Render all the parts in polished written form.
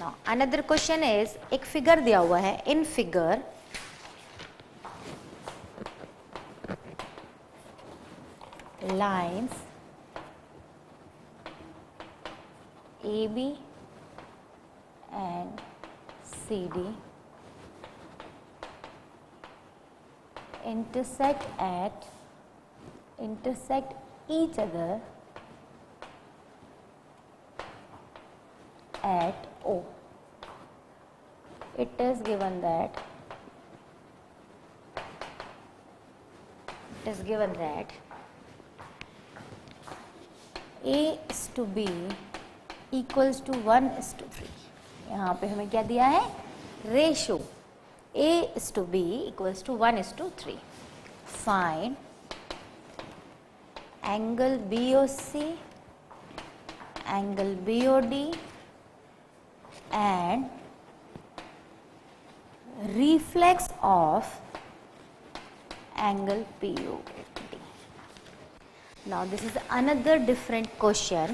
Now another question is, एक figure दिया हुआ है, in figure lines AB and CD intersect each other at O. It is given that A is to B equals to 1:3. यहाँ पे हमें क्या दिया है, ratio A is to B equals to 1:3. Find angle BOC, angle BOD and reflex of angle POD. Now this is another different question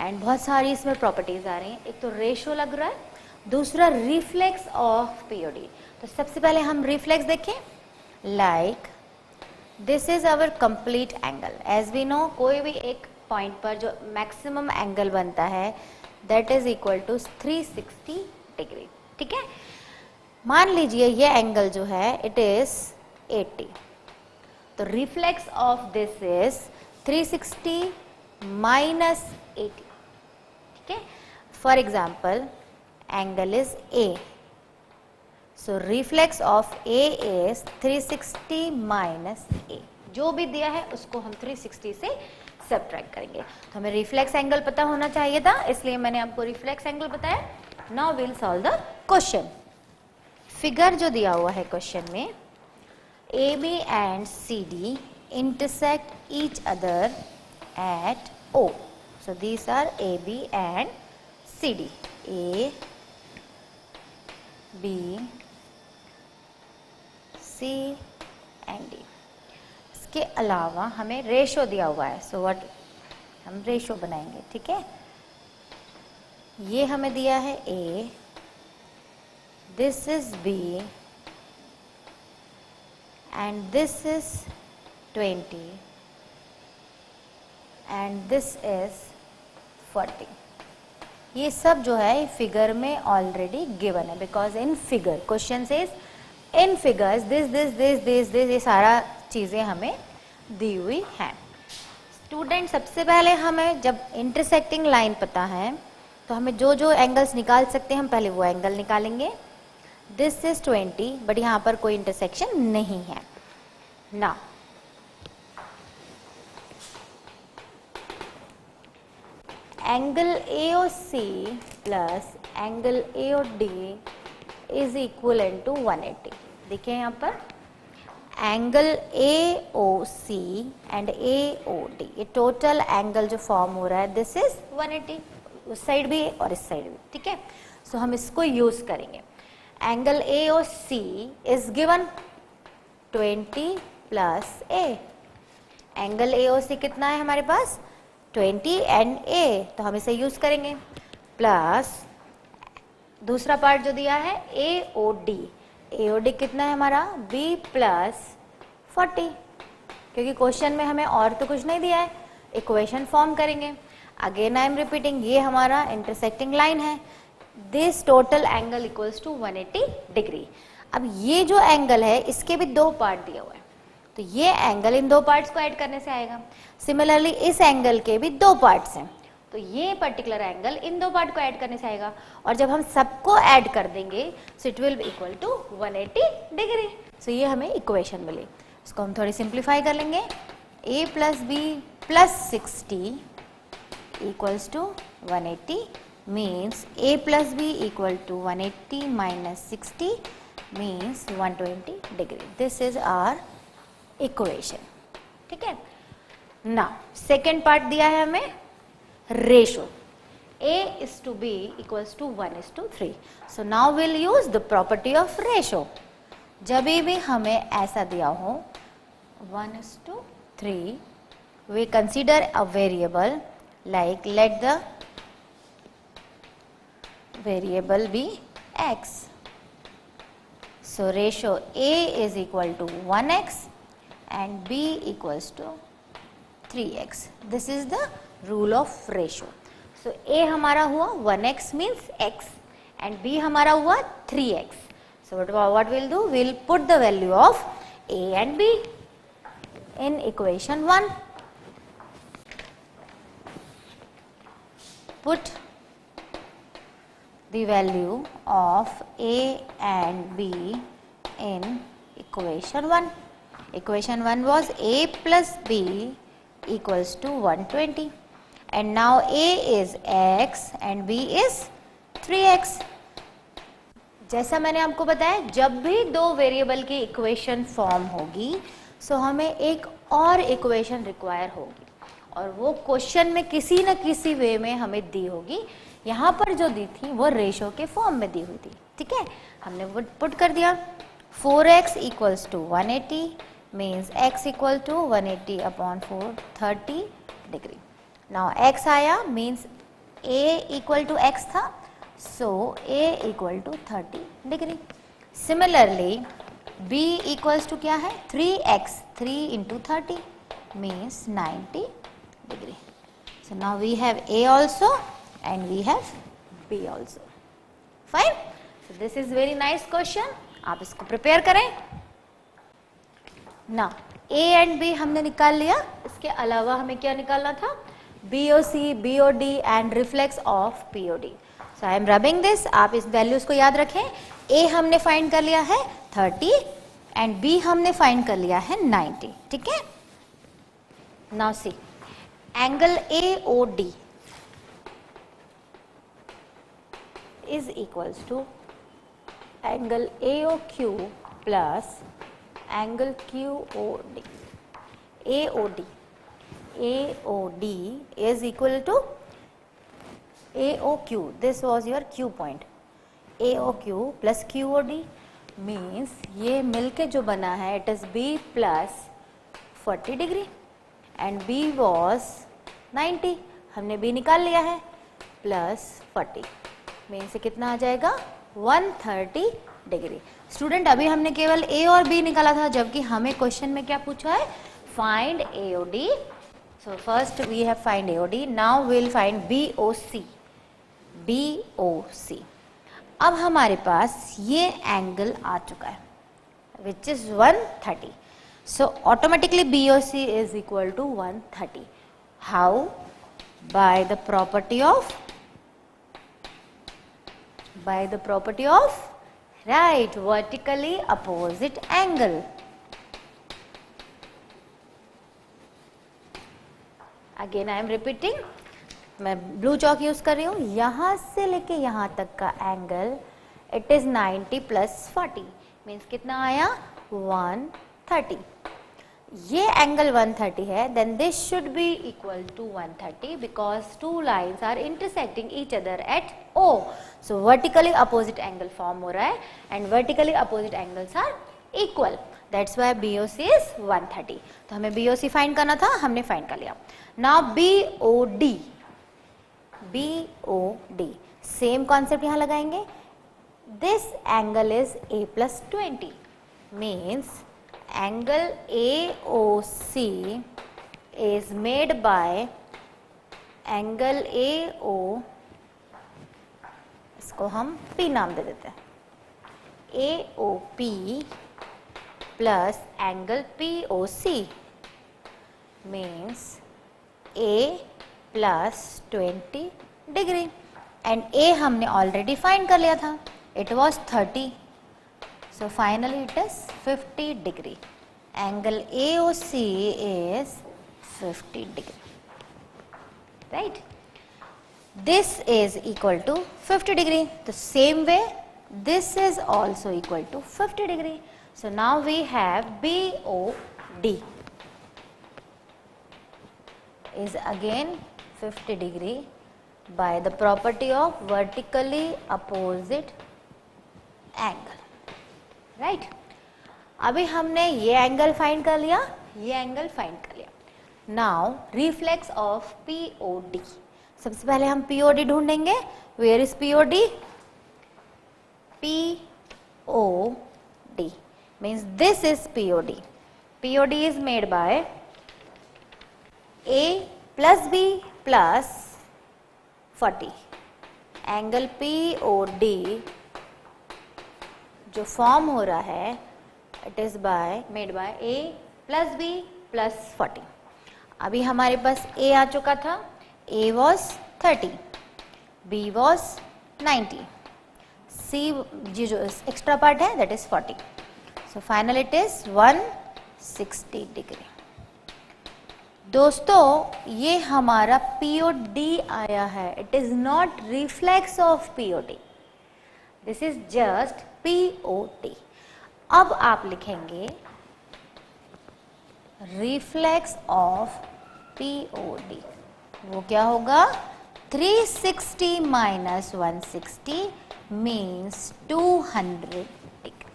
and बहुत सारी इसमें properties आ रही हैं. एक तो रेशो लग रहा है, दूसरा रिफ्लेक्स ऑफ पीओडी. तो सबसे पहले हम रिफ्लेक्स देखें. Like this is our complete angle. As we know, कोई भी एक पॉइंट पर जो मैक्सिमम एंगल बनता है that is equal to 360 degree. ठीक है, मान लीजिए ये एंगल जो है इट इज 80. तो reflex of this is 360 minus 80. ठीक है, for example angle is A. So reflex of A is 360 minus A. जो भी दिया है उसको हम 360 से सब्ट्रैक्ट करेंगे. तो हमें रिफ्लेक्स एंगल पता होना चाहिए था, इसलिए मैंने आपको रिफ्लेक्स एंगल बताया. Now will solve the question. Figure जो दिया हुआ है क्वेश्चन में, AB and CD intersect each other at O. So these are AB and CD. A, B, C and D. इसके अलावा हमें रेशो दिया हुआ है. सो व्हाट, हम रेशो बनाएंगे. ठीक है, ये हमें दिया है A, this is B and this is 20 and this is 40. ये सब जो है फिगर में ऑलरेडी गिवन है, because in figure question says in figures this, ये सारा चीजें हमें दी हुई हैं. स्टूडेंट, सबसे पहले हमें जब इंटरसेक्टिंग लाइन पता है तो हमें जो जो एंगल्स निकाल सकते हैं हम पहले वो एंगल निकालेंगे. दिस इज 20 बट यहाँ पर कोई इंटरसेक्शन नहीं है. Now angle AOC plus angle AOD is equal to 180. देखिए यहाँ पर एंगल AOC एंड AOD, ये टोटल एंगल जो फॉर्म हो रहा है दिस इज 180. उस साइड भी और इस साइड भी. ठीक है, सो हम इसको यूज करेंगे. Angle AOC is given 20 plus A. Angle AOC कितना है हमारे पास 20 एंड A, तो हम इसे यूज करेंगे. प्लस दूसरा पार्ट जो दिया है AOD, AOD कितना है हमारा B प्लस 40. क्योंकि क्वेश्चन में हमें और तो कुछ नहीं दिया है, इक्वेशन फॉर्म करेंगे. अगेन आई एम रिपीटिंग, ये हमारा इंटरसेक्टिंग लाइन है. This total angle equals to 180 degree. अब ये जो एंगल है इसके भी दो पार्ट दिया हुआ है, तो ये एंगल इन दो पार्ट्स को ऐड करने से आएगा. सिमिलरली इस एंगल के भी दो पार्ट्स हैं, तो ये पर्टिकुलर एंगल इन दो पार्ट को ऐड करने से आएगा. और जब हम सबको ऐड कर देंगे so it will be equal to 180 degree. So ये हमें इक्वेशन मिली. इसको हम थोड़ी सिंप्लीफाई कर लेंगे. A plus B plus 60 equals to 180 means A plus B equal to 180 minus 60 means 120 degree. This is our equation. ठीक है. Now second part दिया है हमें ratio. A is to B equals to 1:3. So now we'll use the property of ratio. जब भी हमें ऐसा दिया हो 1:3, we consider a variable like let the variable be x. So ratio A is equal to 1x and B equals to 3x. This is the rule of ratio. So A हमारा हुआ 1x means x and B हमारा हुआ 3x. So what we'll do? We'll put the value of A and B in equation 1. Put the value of A and B in equation 1. Equation 1 was A plus B equals to 120 and now A is x and B is 3x. जैसा मैंने आपको बताया, जब भी दो variable की equation form होगी सो हमें एक और इक्वेशन रिक्वायर होगी और वो क्वेश्चन में किसी न किसी वे में हमें दी होगी. यहाँ पर जो दी थी वो रेशो के फॉर्म में दी हुई थी. ठीक है, हमने वो पुट कर दिया. 4x इक्वल्स to 180 means x equal to 180 upon 430 degree. Now x आया means a equal to x था, so a equal to 30 degree. Similarly b equals to क्या है 3x, 3 into 30 means 90 degree. So now we have a also and we have b also. Fine. So this is very nice question. आप इसको prepare करें ना. a and b हमने निकाल लिया. इसके अलावा हमें क्या निकालना था? BOC, BOD and reflex of POD. So I am rubbing this. आप इस वैल्यूज को याद रखें. a हमने फाइंड कर लिया है 30 and b हमने फाइंड कर लिया है 90. ठीक है. Now see, angle AOD is equals to angle AOQ plus angle QOD. AOD is equal to AOQ. This was your Q point. AOQ plus QOD means ये मिलके जो बना है it is B plus 40 degree and B was 90. हमने B निकाल लिया है plus 40 means से कितना आ जाएगा 130 डिग्री. स्टूडेंट अभी हमने केवल A और B निकाला था जबकि हमें क्वेश्चन में क्या पूछा है? Find AOD. So first we have find AOD. Now we will find BOC. BOC. अब हमारे पास ये एंगल आ चुका है which is 130. So automatically BOC is equal to 130. How? By the property of right vertically opposite angle. Again I am repeating. मैं blue chalk use कर रही हूँ. यहाँ से लेके यहाँ तक का angle it is 90 plus 40 means कितना आया 130. ये एंगल 130 है then this should be equal to 130 because two lines are intersecting each other at O. So vertically opposite angle form हो रहा है and vertically opposite angles are equal. That's why BOC is 130. तो हमें BOC find करना था, हमने find कर लिया. नाउ BOD सेम कॉन्सेप्ट यहाँ लगाएंगे. This angle is A plus 20 means angle AOC is made by angle AO, इसको हम P नाम दे देते हैं, AOP plus angle POC means A plus 20 degree and A हमने already find कर लिया था, it was 30. So finally it is 50 degree. Angle AOC is 50 degree. Right? This is equal to 50 degree. The same way this is also equal to 50 degree. So now we have BOD is again 50 degree by the property of vertically opposite angle. Right अभी हमने ये angle find कर लिया, ये angle find कर लिया. Now reflex of POD. सबसे पहले हम POD ढूंढेंगे. Where is POD? POD means this is POD. POD is made by A plus B plus 40. Angle POD जो फॉर्म हो रहा है it is made by A plus B plus 40. अभी हमारे पास A आ चुका था. A was 30, B was 90, C जी जो extra part है that is 40. So final it is 160 degree. दोस्तों ये हमारा POD आया है. It is not reflex of POD. This is just POD. अब आप लिखेंगे रिफ्लेक्स ऑफ POD. वो क्या होगा? 360 minus 160 means 200 degree.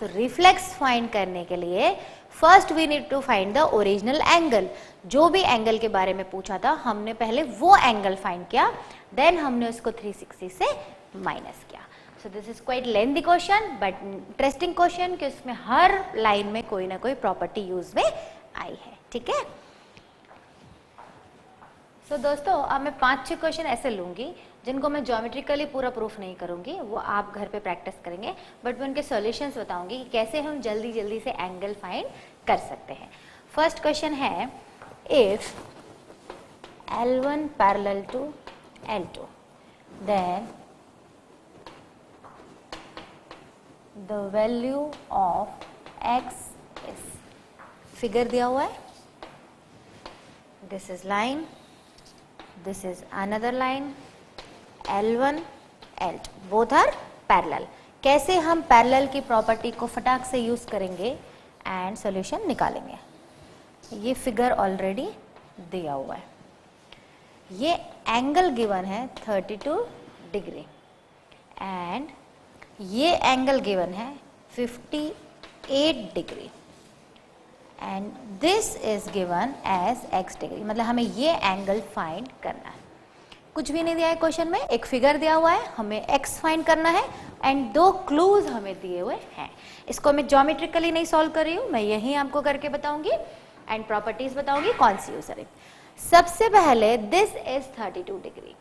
So reflex find करने के लिए first we need to find the original angle. जो भी एंगल के बारे में पूछा था हमने पहले वो एंगल फाइंड किया, देन हमने उसको 360 से माइनस किया. सो this is quite lengthy question but interesting question कि उसमें हर लाइन में कोई ना कोई प्रॉपर्टी यूज में आई है. ठीक है. सो दोस्तों अब मैं 5-6 क्वेश्चन ऐसे लूंगी जिनको मैं ज्योमेट्रिकली पूरा प्रूफ नहीं करूंगी, वो आप घर पे प्रैक्टिस करेंगे, बट मैं उनके सॉल्यूशंस बताऊंगी कि कैसे हम जल्दी जल्दी से एंगल फाइंड कर सकते हैं. फर्स्ट क्वेश्चन है if L1 parallel to L2 then the value of x is. Figure दिया हुआ है. This is line, this is another line, L1 L2 both are parallel. कैसे हम पैरेलल की प्रॉपर्टी को फटाक से यूज करेंगे एंड सॉल्यूशन निकालेंगे. ये फिगर ऑलरेडी दिया हुआ है. ये एंगल गिवन है 32 डिग्री एंड ये एंगल गिवन है 58 degree and this is given as x degree. मतलब हमें ये एंगल फाइंड करना है. कुछ भी नहीं दिया है क्वेश्चन में, एक फिगर दिया हुआ है, हमें x फाइंड करना है एंड 2 क्लूज हमें दिए हुए हैं. इसको मैं ज्योमेट्रिकली नहीं सॉल्व कर रही हूँ, मैं यही आपको करके बताऊंगी एंड प्रॉपर्टीज बताऊंगी कौन सी यूज करें. सबसे पहले this is 32 degree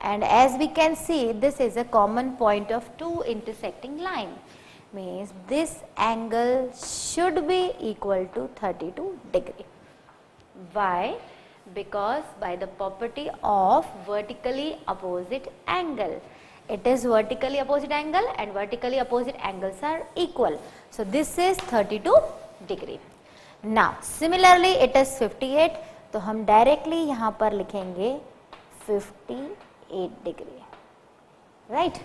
and as we can see this is a common point of 2 intersecting line. Means this angle should be equal to 32 degree. Why? Because by the property of vertically opposite angle. It is vertically opposite angle and vertically opposite angles are equal. So this is 32 degree. Now similarly it is 58. तो हम directly यहाँ पर लिखेंगे 58 degree. Right?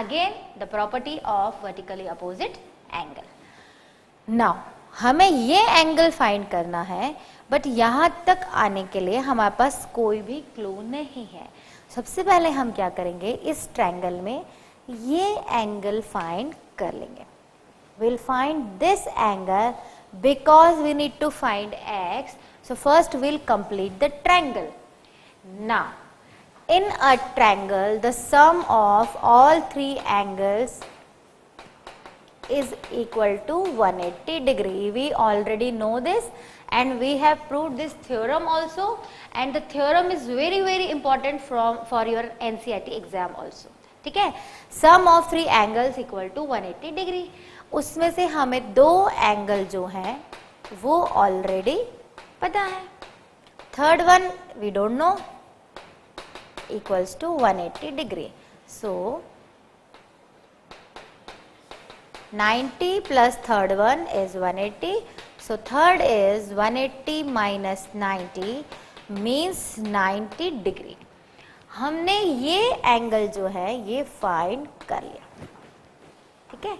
Again the property of vertically opposite angle. Now हमें ये angle find करना है but यहाँ तक आने के लिए हमारे पास कोई भी क्लू नहीं है. सबसे पहले हम क्या करेंगे, इस ट्रायंगल में ये एंगल फाइंड कर लेंगे. we'll find this angle because we need to find x. So first we'll complete the triangle. Now in a triangle the sum of all 3 angles is equal to 180 degree. We already know this and we have proved this theorem also, and the theorem is very important for your NCERT exam also. ठीक है. sum of 3 angles equal to 180 degree. उसमें से हमें 2 angle जो हैं वो already पता है. Third one we don't know, equals to 180 degree. So 90 plus third one is 180. So third is 180 minus 90 means 90 degree. हमने ये एंगल जो है ये फाइंड कर लिया. ठीक है.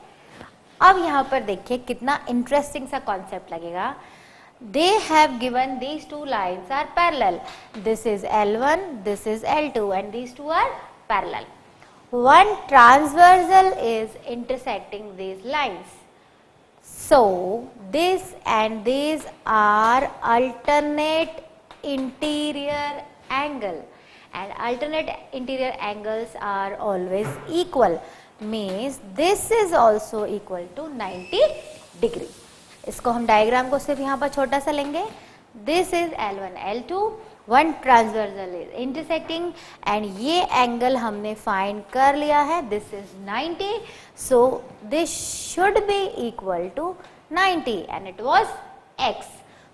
अब यहाँ पर देखिए कितना इंटरेस्टिंग सा कॉन्सेप्ट लगेगा. They have given these 2 lines are parallel. This is L1, this is L2 and these 2 are parallel. One transversal is intersecting these lines. So this and these are alternate interior angle and alternate interior angles are always equal, means this is also equal to 90 degree. इसको हम diagram को सिर्फ यहाँ पर छोटा सा लेंगे. This is L1 L2, one transversal is intersecting and ये एंगल हमने फाइंड कर लिया है. This is 90, so this should be equal to 90 and it was x.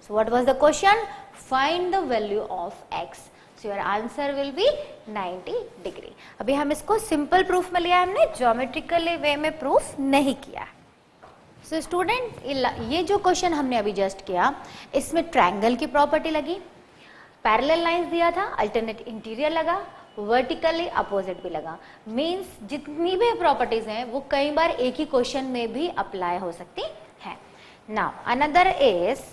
So what was the question? Find the value of x. So your answer will be 90 degree. अभी हम इसको simple proof में लिया, हमने geometrical वे में proof नहीं किया. So student, ये जो क्वेश्चन हमने अभी जस्ट किया, इसमें ट्रायंगल की प्रॉपर्टी लगी, पैरेलल लाइंस दिया था, अल्टरनेट इंटीरियर लगा, वर्टिकली अपोजिट भी लगा. मींस जितनी भी प्रॉपर्टीज हैं वो कई बार एक ही क्वेश्चन में भी अप्लाई हो सकती हैं. Now another is,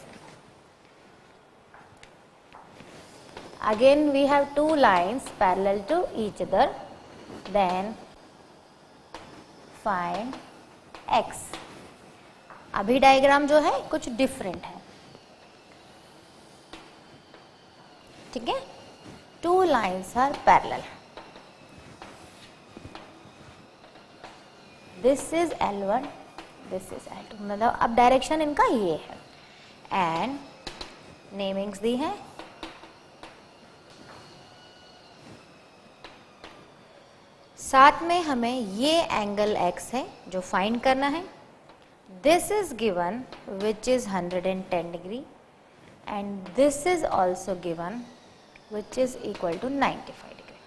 again we have two lines parallel to each other, then find x. अभी डायग्राम जो है कुछ डिफरेंट है, ठीक है. Two lines are parallel, this is L1, this is L2, मतलब अब डायरेक्शन इनका ये है एंड नेमिंग्स दी है. साथ में हमें ये एंगल x है जो फाइंड करना है. This is given which is 110 degree and this is also given which is equal to 95 degree.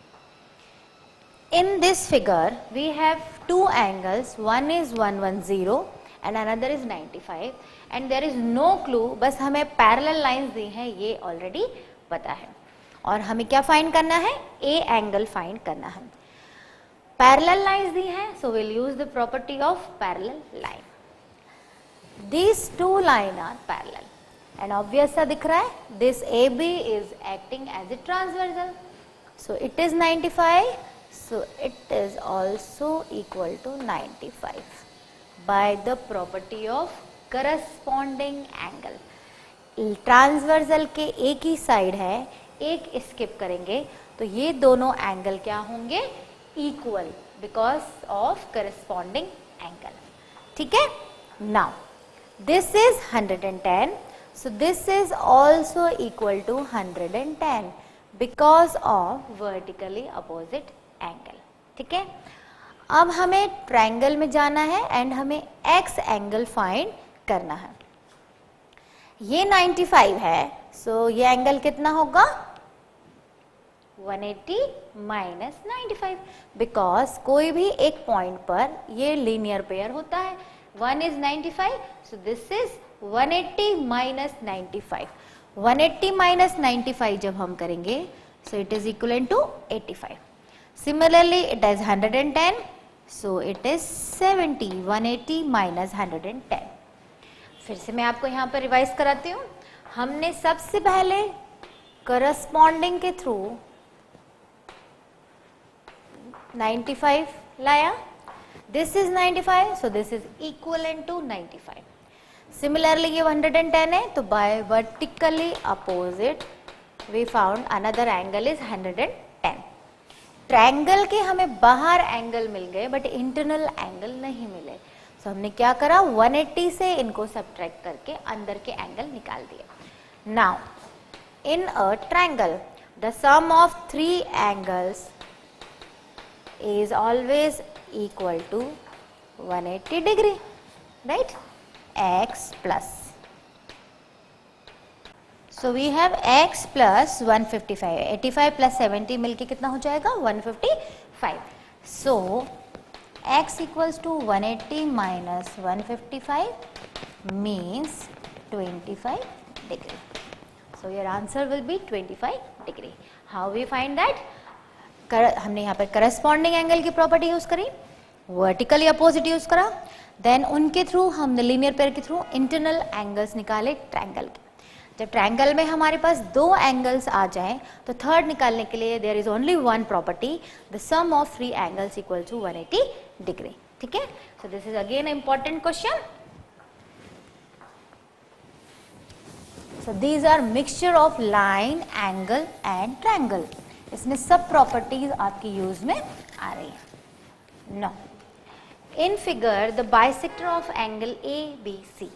In this figure we have two angles, one is 110 and another is 95 and there is no clue, बस हमें parallel lines दी हैं, ये already पता है. और हमें क्या find करना है? A एंगल फाइंड करना है. पैरेलल लाइंस दी हैं, so we'll use the property of parallel line. These two lines are parallel and obvious सा दिख रहा है, this AB is acting as a transversal, so it is 95, so it is also equal to 95 by the property of corresponding angle. Transversal के एक ही side है, एक skip करेंगे तो ये दोनों एंगल क्या होंगे? Equal, because of corresponding angle. ठीक है. Now this is 110, so this is also equal to 110 because of vertically opposite angle. ठीक है. अब हमें ट्रायंगल में जाना है एंड हमें x एंगल फाइंड करना है. ये 95 है, so ये एंगल कितना होगा? 180 माइनस 95, बिकॉज कोई भी एक पॉइंट पर ये लीनियर पेयर होता है. 1 is 95, so this is 180 minus 95. 180 minus 95 जब हम करेंगे, so it is equivalent to 85. Similarly, it is 110, so it is 70. 180 minus 110. फिर से मैं आपको यहाँ पर रिवाइज कराती हूँ. हमने सबसे पहले करस्पॉन्डिंग के थ्रू 95 लाया. This is 95, so this is equivalent to 95. Similarly, ये 110 है, तो by vertically opposite we found another angle is 110. Triangle के हमें बाहर एंगल मिल गए बट इंटरनल एंगल नहीं मिले. So हमने क्या करा? 180 से इनको सब्ट्रैक्ट करके अंदर के एंगल निकाल दिए. Now, in a triangle, the sum of three angles is always equal to 180 degree, right? X plus, so we have x plus 155. 85 plus 70 मिलके कितना हो जाएगा? 155. So x equals to 180 minus 155 means 25 degree. So your answer will be 25 degree. How we find that? हमने यहाँ पर corresponding angle की property use करी, vertically opposite use करा, देन उनके थ्रू हमने लीनियर पेयर के थ्रू इंटरनल एंगल्स निकाले ट्रायंगल के. जब ट्रायंगल में हमारे पास दो एंगल्स आ जाएं तो थर्ड निकालने के लिए there is only one property, the sum of three angles equal to 180 degree. ठीक है. So this is again important question. So these are mixture of line, angle and triangle. इसमें सब प्रॉपर्टीज आपकी यूज में आ रही है। No, in figure the bisector of angle A B C,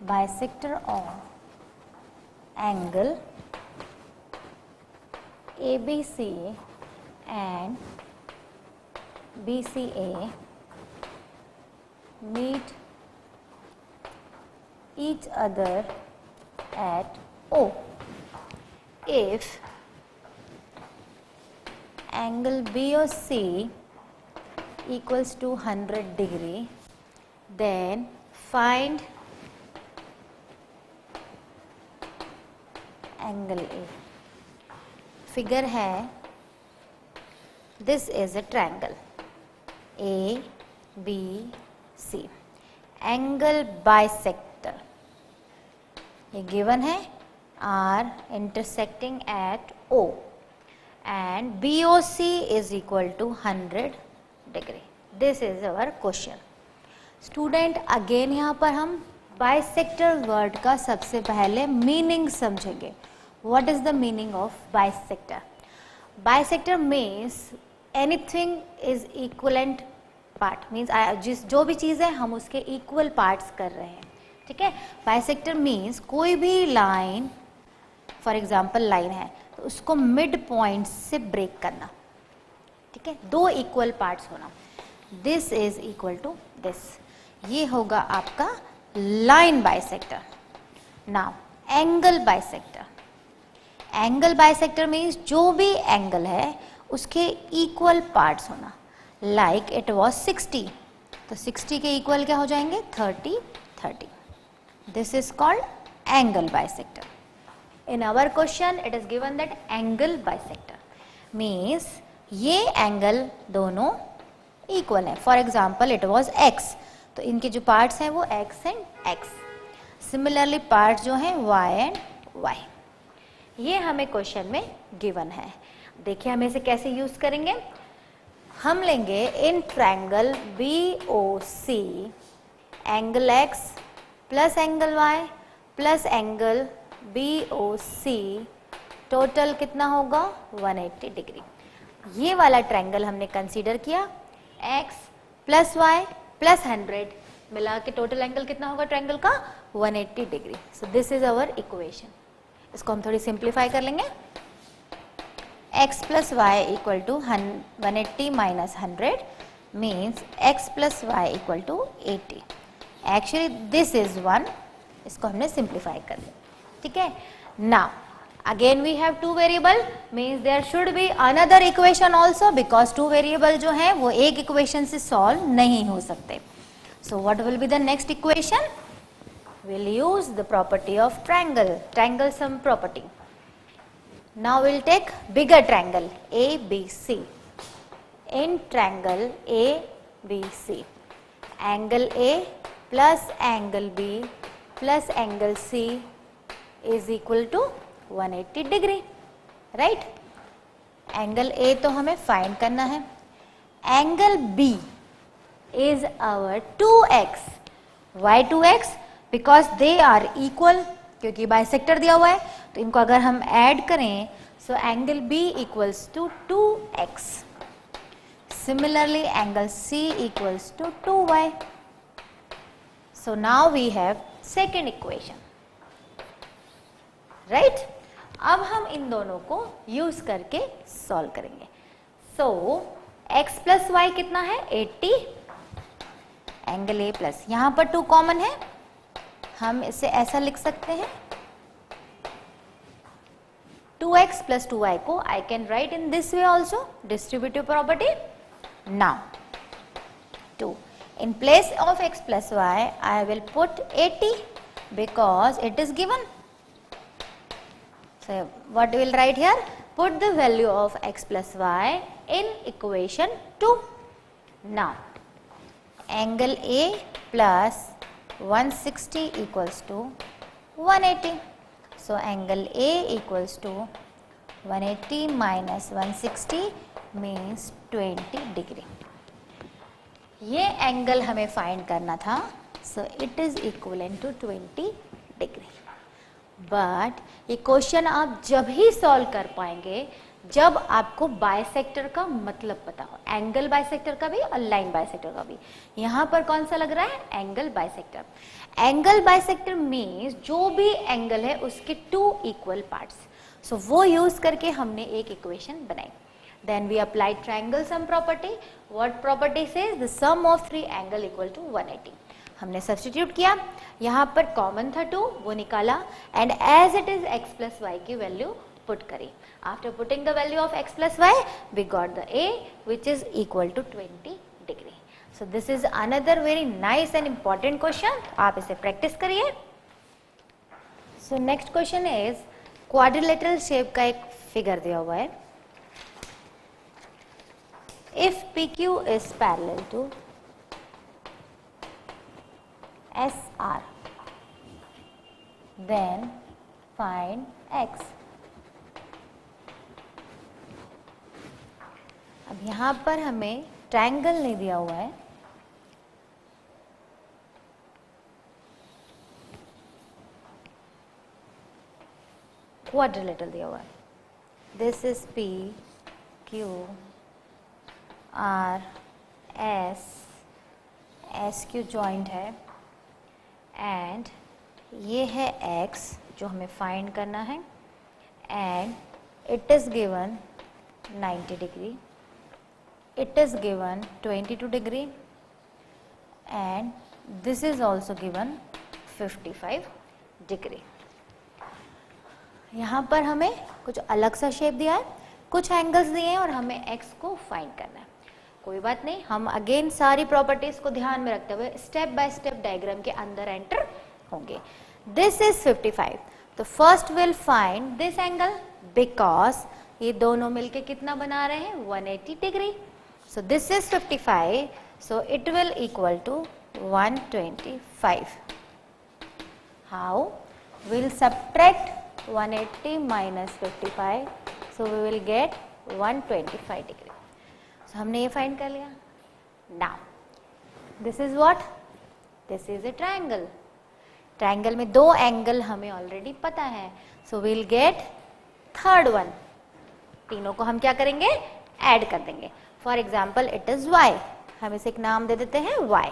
bisector of angle ABC and BCA meet each other at O. If angle BOC equals to 100 degree, then find angle A. Figure है, this is a triangle A B C, angle bisector ये given है, are intersecting at O and B O C is equal to 100 degree. This is our question. Student again यहाँ पर हम bisector word का सबसे पहले meaning समझेंगे। What is the meaning of bisector? Bisector means anything is equivalent part, means जो भी चीज़ है हम उसके equal parts कर रहे हैं, ठीक है। Bisector means कोई भी लाइन, for example लाइन है तो उसको मिड पॉइंट से ब्रेक करना, ठीक है, दो इक्वल पार्ट्स होना। This is equal to this, ये होगा आपका line bisector. Now angle bisector, angle bisector means जो भी एंगल है उसके इक्वल पार्ट्स होना। लाइक इट वॉज 60, तो 60 के इक्वल क्या हो जाएंगे 30 30। This is called angle bisector. In our question it is given that angle bisector means ये एंगल दोनों इक्वल है। For example it was x, तो इनके जो पार्ट्स हैं वो x and x। Similarly parts जो हैं y एंड y। ये हमें क्वेश्चन में गिवन है। देखिए हम इसे कैसे यूज करेंगे। हम लेंगे in triangle BOC angle x plus angle y plus angle BOC, total कितना होगा 180 डिग्री। ये वाला ट्रायंगल हमने कंसीडर किया, x प्लस y प्लस 100 मिला के टोटल एंगल कितना होगा ट्रायंगल का 180 degree. So this is our equation. इसको हम थोड़ी सिंप्लीफाई कर लेंगे। x plus y equal to 180 minus 100 means x plus y equal to 80। Actually this is 1, इसको हमने सिंप्लीफाई कर लिया, ठीक है। Now again we have two variable means there should be another equation also, because two variable जो है वो एक इक्वेशन से सॉल्व नहीं हो सकते। So what will be the next equation? We'll use the property of triangle, triangle sum property. Now we'll take bigger triangle ABC. In triangle ABC, angle A plus angle B plus angle C is equal to 180 degree, right? Angle A तो हमें find करना है। Angle B is our 2x. Why 2x? Because they are equal, क्योंकि bisector दिया हुआ है तो इनको अगर हम ऐड करें so angle B equals to 2x। Similarly angle C equals to 2y। So now we have second equation, right. अब हम इन दोनों को यूज करके सॉल्व करेंगे। सो x प्लस वाई कितना है 80, एंगल A प्लस, यहां पर 2 कॉमन है, हम इसे ऐसा लिख सकते हैं 2x प्लस 2y को I can write in this way also, distributive property. Now 2 in place of x plus y I will put 80 because it is given. So what we will write here? Put the value of x plus y in equation 2. Now angle A plus 160 equals to 180. So angle A equals to 180 minus 160 means 20 degree. ये angle हमें find करना था so it is equivalent to 20 degree. But ये question आप जब ही solve कर पाएंगे जब आपको बाइसेक्टर का मतलब पता हो, एंगल बाइसेक्टर का भी और लाइन बाइसेक्टर का भी. यहाँ पर कौन सा लग रहा है? Angle bisector. Angle bisector means जो भी एंगल है उसके 2 इक्वल पार्ट्स. सो वो यूज करके हमने एक इक्वेशन बनाई. Then we apply triangle sum property. What property says? The sum of 3 angle equal to 180. हमने सब्स्टिट्यूट किया, यहाँ पर कॉमन था 2, वो निकाला and as it is x plus y की वैल्यू पुट करी. After putting the value of x plus y we got the a which is equal to 20 degree. So this is another very nice and important question. आप इसे practice करिए. So next question is quadrilateral shape का एक figure दिया हुआ है. If PQ is parallel to SR, then find X. अब यहाँ पर हमें ट्रायंगल नहीं दिया हुआ है, क्वाड्रिलेटरल दिया हुआ है. This is P, Q, R, S, SQ joint है एंड ये है x जो हमें फाइंड करना है and it is given 90 degree, it is given 22 degree and this is also given 55 degree. यहाँ पर हमें कुछ अलग सा शेप दिया है, कुछ एंगल्स दिए हैं और हमें x को फाइंड करना है. कोई बात नहीं, हम अगेन सारी प्रॉपर्टीज को ध्यान में रखते हुए स्टेप बाय स्टेप डायग्राम के अंदर एंटर होंगे. This is 55. तो first will find this angle because ये दोनों मिलके कितना बना रहे हैं? 180 degree. So this is 55. So it will equal to 125. How? Will subtract 180 minus 55. So we will get 125 degree. So, हमने ये फाइंड कर लिया. Now this is what? This is a triangle. Triangle में 2 एंगल हमें ऑलरेडी पता है. So we'll gate third one. तीनों को हम क्या करेंगे? ऐड कर देंगे. For example it is y. हम इसे एक नाम दे देते हैं y.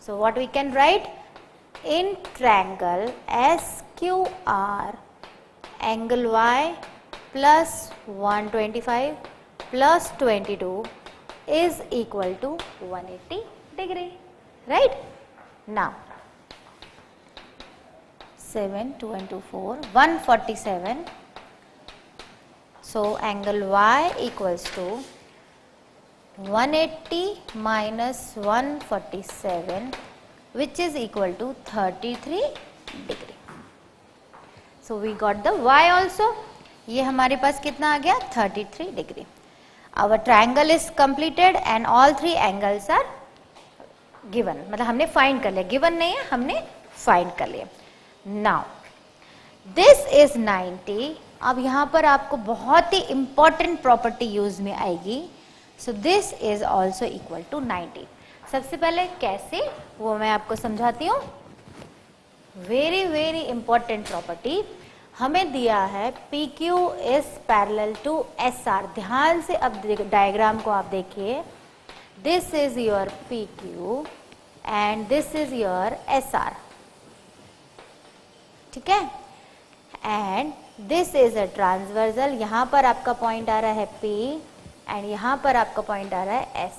So what we can write? In triangle SQR angle y plus 125 plus 22 is equal to 180 degree, right? Now 7, 2 and 2, 4, 147. So angle Y equals to 180 minus 147 which is equal to 33 degree. So we got the Y also. ये हमारे पास कितना आ गया? 33 degree. Our triangle is completed and all 3 angles are given. मतलब हमने find कर लिया. Given नहीं है, हमने फाइंड कर लिया. Now this is 90. अब यहाँ पर आपको बहुत ही इंपॉर्टेंट प्रॉपर्टी यूज में आएगी. So this is also equal to 90. सबसे पहले कैसे, वो मैं आपको समझाती हूँ. Very very important property. हमें दिया है PQ is parallel to SR. ध्यान से अब डायग्राम को आप देखिए. This is your PQ and this is your SR. ठीक है. And this is a transversal. यहाँ पर आपका पॉइंट आ रहा है P एंड यहाँ पर आपका पॉइंट आ रहा है S.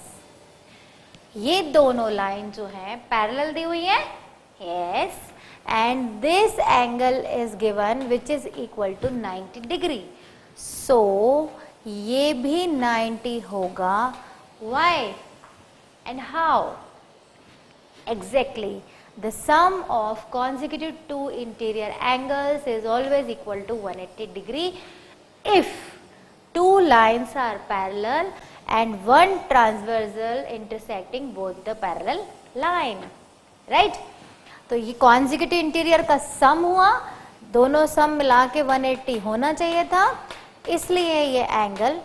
ये दोनों लाइन जो है पैरेलल दी हुई है. Yes. And this angle is given which is equal to 90 degree. So ये भी 90 होगा. Why and how? Exactly. The sum of consecutive 2 interior angles is always equal to 180 degree if 2 lines are parallel and one transversal intersecting both the parallel line. Right? तो ये consecutive interior का सम हुआ. दोनों सम मिला के 180 होना चाहिए था, इसलिए ये एंगल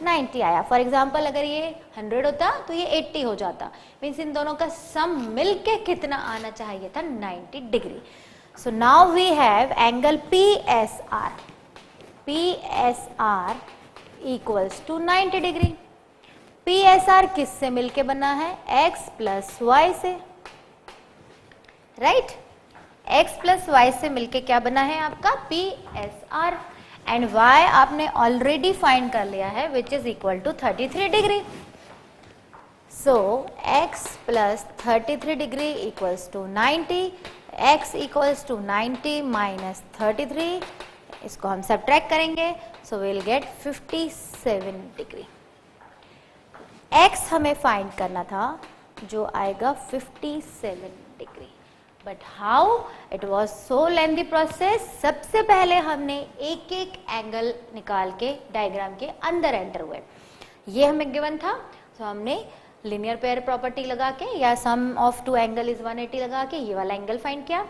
90 आया। फॉर एग्जाम्पल अगर ये 100 होता तो ये 80 हो जाता, मीन्स इन दोनों का सम मिलके कितना आना चाहिए था, 90 degree. So now we have angle PSR, PSR equals to 90 degree. PSR किससे मिलके बना है, x प्लस वाई से, राइट, x प्लस वाई से मिलके क्या बना है आपका PSR, एंड y आपने ऑलरेडी फाइंड कर लिया है which is equal to 33 degree. So x plus 33 degree equals to 90, x equals to 90 minus 33, इसको हम सब्ट्रैक्ट करेंगे, so will get 57 degree. x हमें फाइंड करना था जो आएगा 57 degree, but how, it was so lengthy process. सबसे पहले हमने एक एक एंगल निकाल के डायग्राम के अंदर एंटर हुए, ये हमें गिवन था, तो हमने लिनियर पेयर प्रॉपर्टी लगा के या सम ऑफ टू एंगल इज 180 लगा के ये वाला एंगल फाइंड किया।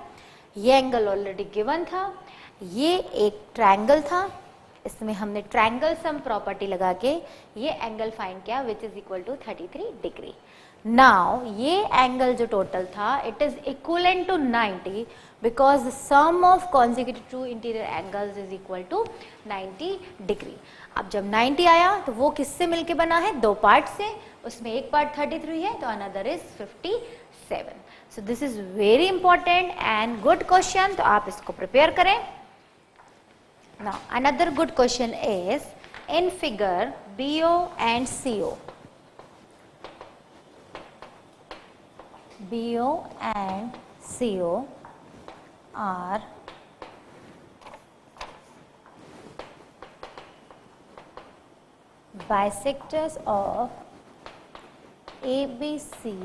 ये एंगल ऑलरेडी गिवन था, ये एक ट्रायंगल था, इसमें हमने ट्रायंगल सम प्रॉपर्टी लगा के ये एंगल फाइंड किया which is equal to 33 degree. Now ये एंगल जो टोटल था it is equivalent to 90 because the sum of consecutive two interior angles is equal to 90 degree. अब जब 90 आया तो वो किससे मिलके बना है, दो पार्ट से, उसमें एक पार्ट 33 है तो another is 57। So this is very important and good question, तो आप इसको प्रिपेयर करें। Now another good question is in figure BO and CO, BO and CO are bisectors of ABC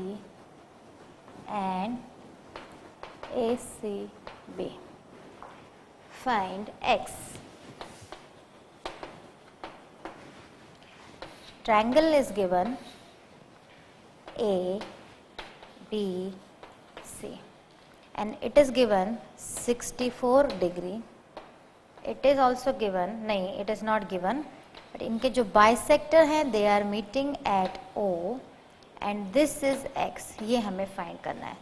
and ACB. Find X. Triangle is given A, B, C and it is given 64 degree. It is also given, नहीं it is not given, but इनके जो bisector हैं they are meeting at O and this is X, ये हमें find करना है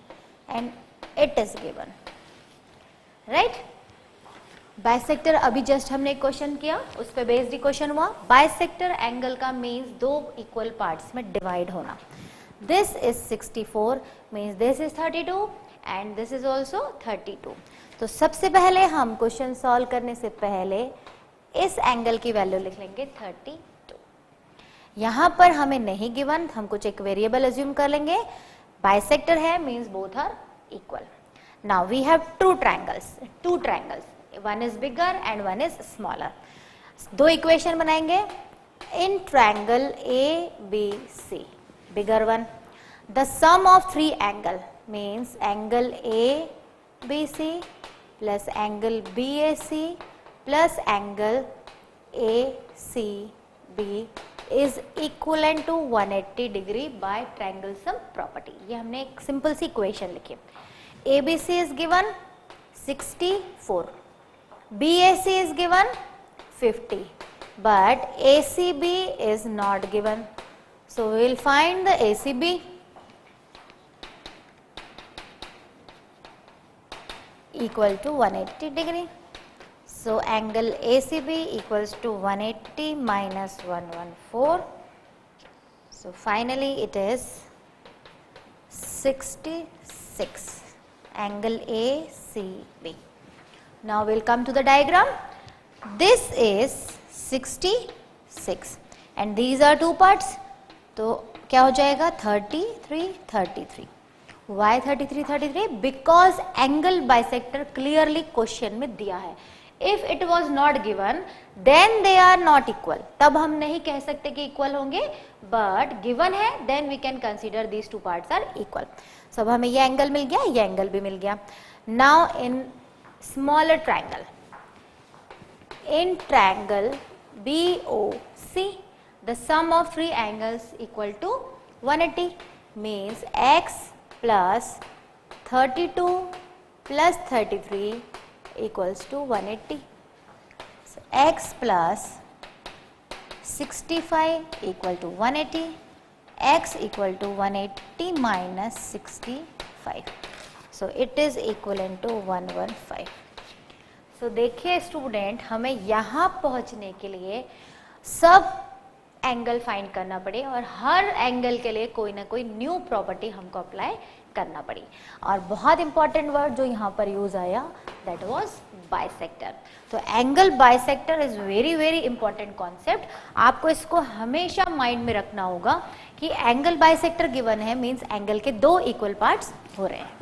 and it is given, right? Bisector अभी just हमने एक क्वेश्चन किया, उस पे बेस्ड क्वेश्चन हुआ। बाइसेक्टर एंगल का मीन्स दो इक्वल पार्ट्स में डिवाइड होना। This is 64 means this is 32 and this is also 32। तो सबसे पहले हम क्वेश्चन सॉल्व करने से पहले इस एंगल की वैल्यू लिख लेंगे 32। यहाँ पर हमें नहीं गिवन, हम कुछ एक वेरिएबल अज्यूम कर लेंगे, बाइसेक्टर है means both are equal. Now we have two triangles, one is bigger and one is smaller. दो इक्वेशन बनाएंगे in triangle ABC, bigger one, the sum of three angle means angle ABC plus angle BAC plus angle ACB is equivalent to 180 degree by triangle sum property। ये हमने एक simple सी equation लिखी। ABC is given 64, BAC is given 50, but ACB is not given. So we will find the ACB. Equal to 180 degree. So angle ACB equals to 180 minus 114. So finally it is 66. Angle ACB. Now we will come to the diagram. This is 66 and these are two parts. तो क्या हो जाएगा 33। Why 33? Because angle bisector clearly question में दिया है। If it was not given, then they are not equal। तब हम नहीं कह सकते कि इक्वल होंगे, but given है then we can consider these two parts are equal। सब हमें ये एंगल मिल गया, ये एंगल भी मिल गया। Now in smaller triangle, in triangle BOC, the sum of three angles equal to 180 means x plus 32 plus 33 equals to 180. So x plus 65 equal to 180, x equal to 180 minus 65, so it is equivalent to 115। So देखिए student, हमें यहाँ पहुँचने के लिए सब angle find करना पड़े और हर एंगल के लिए कोई ना कोई न्यू प्रॉपर्टी हमको अप्लाई करना पड़ी। और बहुत इंपॉर्टेंट वर्ड जो यहाँ पर यूज आया दैट वाज बाइसेक्टर। तो angle bisector is very very important concept. आपको इसको हमेशा माइंड में रखना होगा कि एंगल बाइसेक्टर गिवन है मींस एंगल के दो इक्वल पार्ट्स हो रहे हैं।